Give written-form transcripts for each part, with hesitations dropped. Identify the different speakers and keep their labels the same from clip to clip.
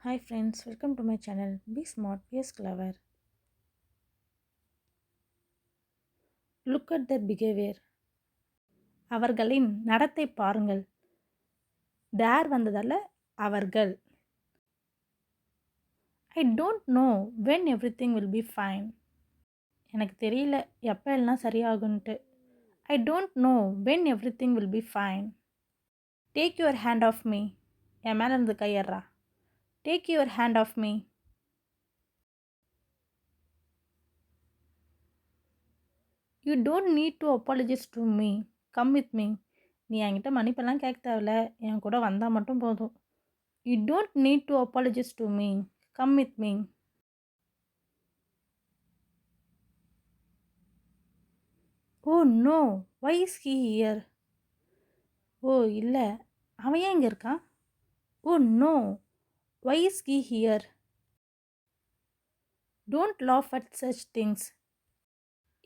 Speaker 1: Hi friends, welcome to my channel. Be smart, be clever. Look at their behavior. அவர்களின் நடத்தை பாருங்கள். தேர் வந்ததால அவர்கள். I don't know when everything will be fine. எனக்கு தெரியல எப்போ எல்லாம் சரியாகும்ட்டு. I don't know when everything will be fine. Take your hand off me. என் மேல இருந்து கையறா. Take your hand off me. You don't need to apologize to me. Come with me. நீ என்கிட்ட மன்னிப்பெல்லாம் கேட்க தேவையில்ல, என் கூட வந்தால் மட்டும் போதும். You don't need to apologize to me. Come with me. Oh no, why is he here? ஓ இல்லை, அவன் ஏன் இங்கே இருக்கான்? Oh no, why is he here? Don't laugh at such things.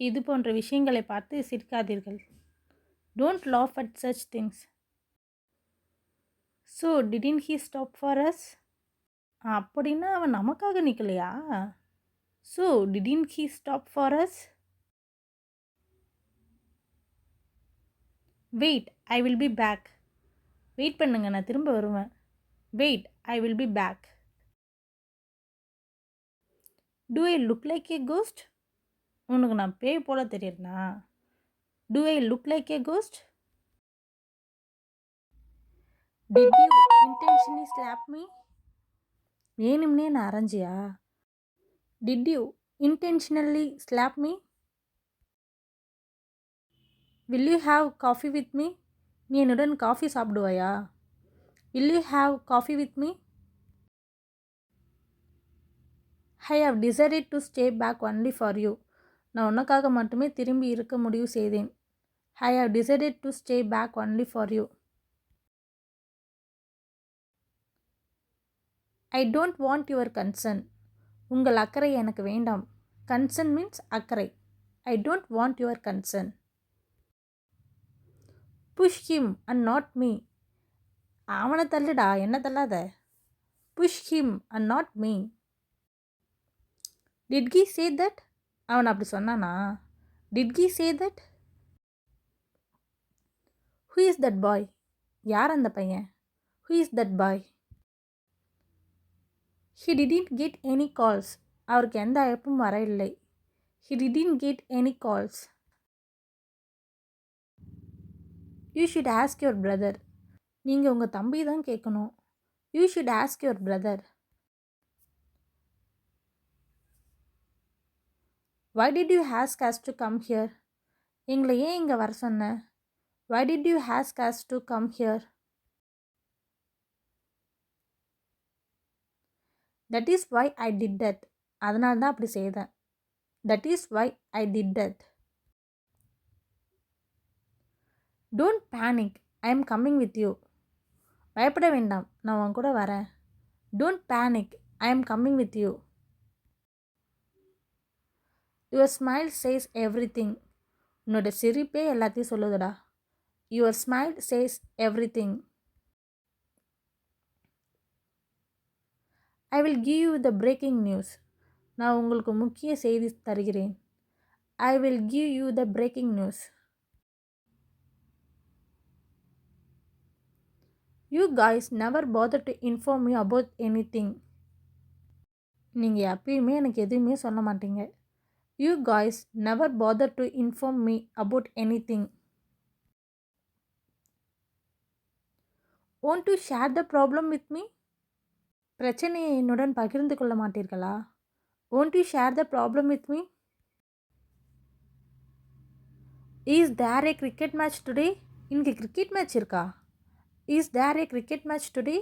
Speaker 1: இது போன்ற விஷயங்களை பார்த்து சிரிக்காதீர்கள். Don't laugh at such things. So, didn't he stop for us? அப்படின்னா அவன் நமக்காக நிற்கலையா? So, didn't he stop for us? Wait, I will be back. Wait பண்ணுங்க, நான் திரும்ப வருவேன். Wait, I will be back. Do I look like a ghost? உனக்கு நான் பேய் போல தெரியறனா? Do I look like a ghost? Did you intentionally slap me? வேணும்னே நான் அரைஞ்சியா? Did you intentionally slap me? Will you have coffee with me? நீ என்னுடன் coffee சாப்பிடுவாயா? Will you have coffee with me? I have decided to stay back only for you. நான் உனக்காக மட்டுமே திரும்பி இருக்க முடிவு செய்தேன். I have decided to stay back only for you. I don't want your concern. உங்கள் அக்கறை எனக்கு வேண்டாம். Concern means அக்கறை. I don't want your concern. Push him and not me. அவனை தள்ளுடா, என்ன தள்ளாத. Push him and not me. Did he say that? அவன் அப்படி சொன்னானா? Did he say that? Who is that boy? யார் அந்த பையன்? Who is that boy? He didn't get any calls. அவருக்கு எந்த அழைப்பும் வர இல்லை. He didn't get any calls. You should ask your brother. நீங்கள் உங்கள் தம்பி தான் கேட்கணும். You should ask your brother. Why did you ask us to come here? எங்களை ஏன் இங்கே வர சொன்ன? Why did you ask us to come here? That is why I did that. அதனால தான் அப்படி செய்தேன். That is why I did that. Don't panic. I am coming with you. பயப்பட வேண்டாம், நான் உன் கூட வரேன். Don't panic. I am coming with you. Your smile says everything. உன்னோட சிரிப்பே எல்லாத்தையும் சொல்லுதுடா. Your smile says everything. I will give you the breaking news. நான் உங்களுக்கு முக்கிய செய்தி தருகிறேன். I will give you the breaking news. You guys never bother to inform me about anything. நீங்கள் எப்பயுமே எனக்கு எதுவுமே சொல்ல மாட்டீங்க. You guys never bother to inform me about anything. Want to share the problem with me? பிரச்சனையை என்னுடன் பகிர்ந்து கொள்ள மாட்டீர்களா? Want you share the problem with me? Is there a cricket match today? இன்னைக்கு கிரிக்கெட் மேட்ச் இருக்கா? Is there a cricket match today?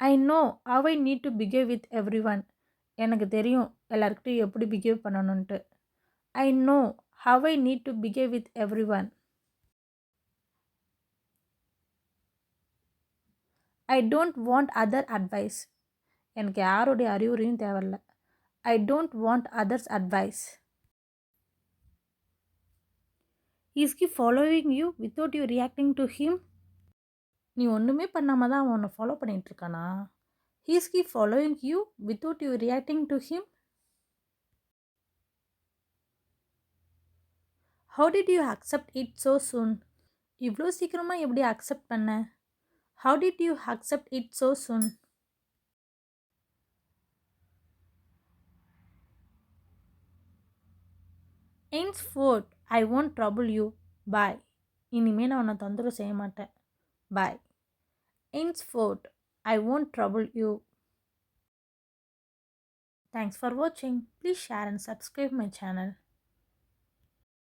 Speaker 1: I know how I need to behave with everyone. எனக்கு தெரியும் எல்லாருக்கிட்டையும் எப்படி behave பண்ணணுன்ட்டு. I know how I need to behave with everyone. I don't want other advice. எனக்கு யாருடைய அறிவுரையும் தேவையில்ல. I don't want others' advice. Is he following you without you reacting to him? நீ ஒன்றுமே பண்ணாம தான் அவன் உன்னை ஃபாலோ பண்ணிட்டு இருக்கானா? He's keep following you without you reacting to him. How did you accept it so soon? இவ்வளோ சீக்கிரமாக எப்படி அக்செப்ட் பண்ண? How did you accept it so soon? henceforth I won't trouble you. Bye. இனிமேல் நான் உன்னை தொந்தரவு செய்ய மாட்டேன். Bye. henceforth I won't trouble you. Thanks for watching. Please share and subscribe my channel.